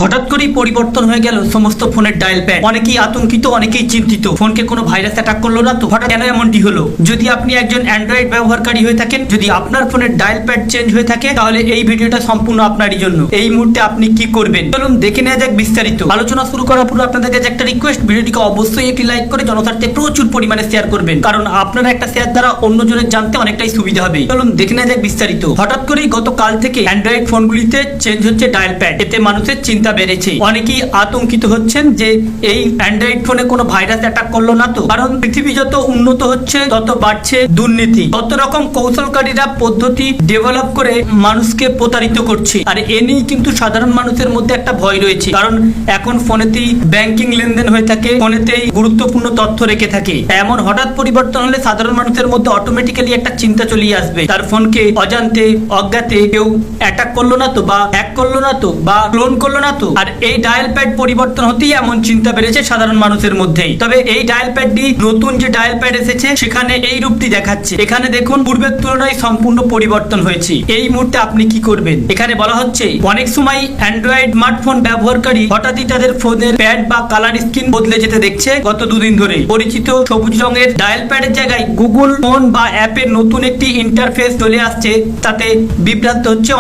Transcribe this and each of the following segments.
হঠাৎ করেই পরিবর্তন হয়ে গেল সমস্ত ফোনের ডায়াল প্যাড। অনেকেই আতঙ্কিত, অনেকেই চিন্তিত, ফোনকে কোনো ভাইরাস অ্যাটাক করলো না তো? হঠাৎ কেন এমনটি হলো? যদি আপনি একজন অ্যান্ড্রয়েড ব্যবহারকারী হয়ে থাকেন, যদি আপনার ফোনের ডায়াল প্যাড চেঞ্জ হয়ে থাকে, তাহলে এই ভিডিওটা সম্পূর্ণ আপনারই জন্য। এই মুহূর্তে আপনি কি করবেন চলুন দেখে নেওয়া যাক বিস্তারিত। আলোচনা শুরু করার পূর্বে আপনাদের কাছে একটা রিকোয়েস্ট, ভিডিওটিকে অবশ্যই একটি লাইক করে জনস্বার্থে প্রচুর পরিমাণে শেয়ার করবেন, কারণ আপনারা একটা শেয়ার দ্বারা অন্যজনের জানতে অনেকটাই সুবিধা হবে। চলুন দেখে নেওয়া যাক বিস্তারিত। হঠাৎ করেই গতকাল থেকে অ্যান্ড্রয়েড ফোনগুলিতে চেঞ্জ হচ্ছে ডায়াল প্যাড। এতে মানুষের চিন্তা বেড়েছে। অনেকেই আতঙ্কিত হচ্ছেন যে এই অ্যান্ড্রয়েড ফোনে কোনো ভাইরাস অ্যাটাক করলো না তো? কারণ পৃথিবী যত উন্নত হচ্ছে তত বাড়ছে দুর্নীতি, তত রকম কৌশলকারীরা পদ্ধতি ডেভেলপ করে মানুষকে প্রতারিত করছে। আর এ নিয়ে কিন্তু সাধারণ মানুষের মধ্যে একটা ভয় রয়েছে, কারণ এখন ফোনেতেই ব্যাংকিং লেনদেন হয়ে থাকে, ফোনেতেই গুরুত্বপূর্ণ তথ্য রেখে থাকে। এমন হঠাৎ পরিবর্তন হলে সাধারণ মানুষের মধ্যে অটোমেটিক্যালি একটা চিন্তা চলে আসবে, তার ফোনকে অজান্তে অজ্ঞাতে কেউ অ্যাটাক করলো না তো, বা হ্যাক করলো না তো, বা ক্লোন করলো না তো? আর এই ডায়াল প্যাড পরিবর্তন হতেই এমন চিন্তা বেড়েছে সাধারণ মানুষের মধ্যেই। তবে এই ডায়াল প্যাডটি, নতুন যে ডায়াল প্যাড এসেছে, সেখানে এই রূপটি দেখাচ্ছে। এখানে দেখুন পূর্বের তুলনায় সম্পূর্ণ পরিবর্তন হয়েছে। এই মুহূর্তে আপনি কি করবেন? এখানে বলা হচ্ছে অনেক সময় অ্যান্ড্রয়েড স্মার্টফোন ব্যবহারকারী হঠাৎই তাদের ফোনের প্যাড বা কালার স্ক্রিন বদলে যেতে দেখছে গত দুদিন ধরে। পরিচিত সবুজ রঙের ডায়াল প্যাডের জায়গায় গুগল ফোন বা অ্যাপের নতুন একটি ইন্টারফেস চলে আসছে, তাতে বিভ্রান্ত হচ্ছে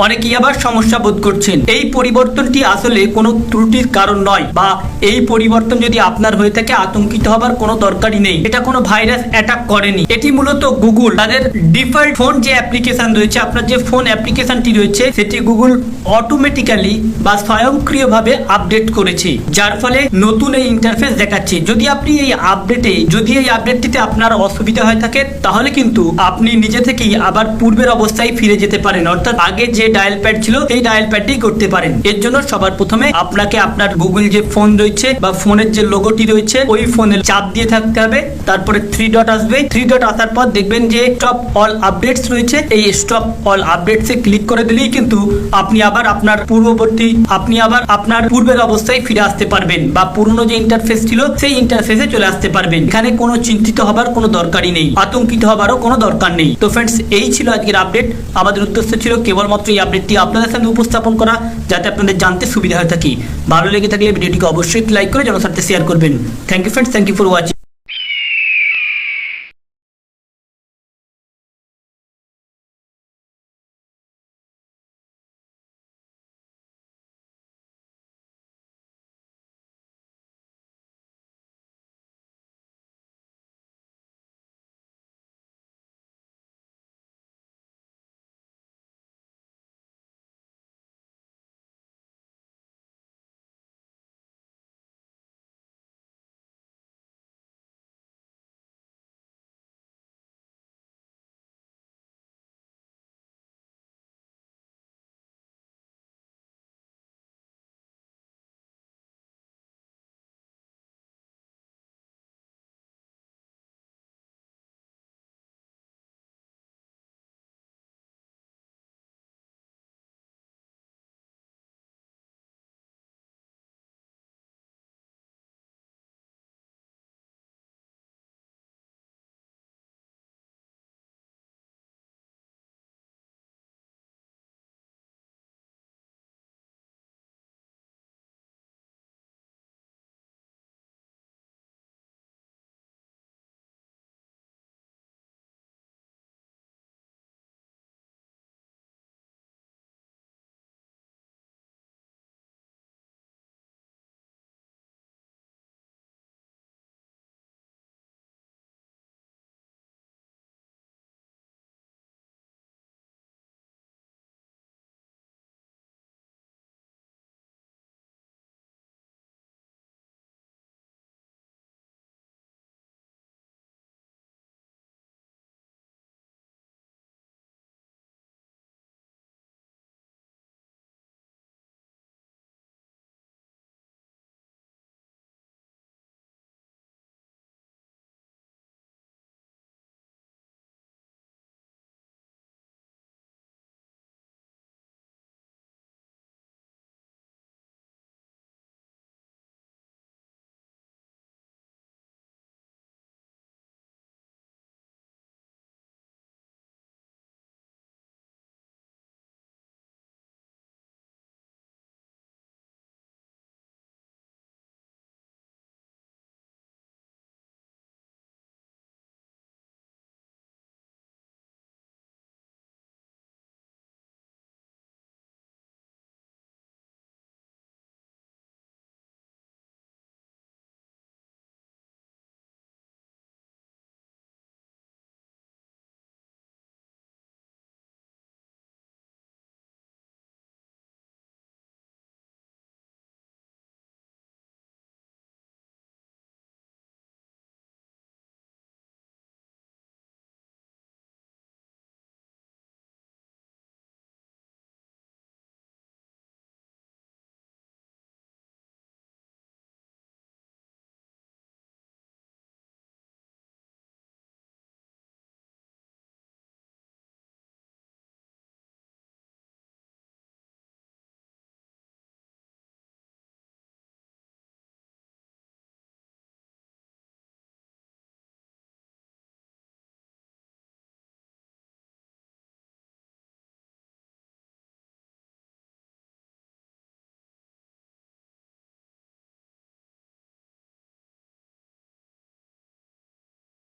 অনেকেই আবার সমস্যা বোধ করছেন। এই পরিবর্তনটি আসলে কোনো ত্রুটির কারণ নয়, বা এই পরিবর্তন যদি আপনার হয়ে থাকে আতঙ্কিত হবার কোনো দরকারই নেই। এটা কোনো ভাইরাস অ্যাটাক করেনি। এটি মূলত গুগল তাদের ডিফল্ট ফোন যে অ্যাপ্লিকেশন রয়েছে, আপনার যে ফোন অ্যাপ্লিকেশনটি রয়েছে, সেটি গুগল অটোমেটিক্যালি বা স্বয়ংক্রিয়ভাবে আপডেট করেছে, যার ফলে নতুন এই ইন্টারফেস দেখাচ্ছে। যদি এই আপডেটটিতে আপনার অসুবিধা হয়ে থাকে, তাহলে কিন্তু আপনি নিজে থেকেই আবার পূর্বের অবস্থায় ফিরে যেতে পারেন, অর্থাৎ আগে যে ডায়াল প্যাড ছিল সেই ডায়াল প্যাডটি করতে পারেন। এর জন্য সবার প্রথমে আপনাকে আপনার গুগল যে ফোন রয়েছে বা ফোনের যে লোগোটি রয়েছে, ওই ফোনের চাপ দিয়ে থাকতে হবে। তারপরে 3 ডট আসবে। 3 ডট আসার পর দেখবেন যে স্টপ অল আপডেটস রয়েছে। এই স্টপ অল আপডেটসে ক্লিক করে দিলেই কিন্তু আপনি আবার আপনার পূর্বের অবস্থায় ফিরে আসতে পারবেন, বা পুরনো যে ইন্টারফেস ছিল সেই ইন্টারফেসে চলে আসতে পারবেন। এখানে কোনো চিন্তিত হবার কোনো দরকারই নেই, আতঙ্কিত হবারও কোনো দরকার নেই। তো ফ্রেন্ডস, এই ছিল আজকের আপডেট। আমাদের উদ্দেশ্য ছিল কেবলমাত্র এই আপডেটটি আপনাদের সামনে উপস্থাপন করা, যাতে আপনাদের জানতে সুবিধা হয়ে থাকে। ভালো লেগে থাকলে ভিডিওটিকে অবশ্যই লাইক করে জনস্বার্থে শেয়ার করবেন। Thank you friends, thank you for watching.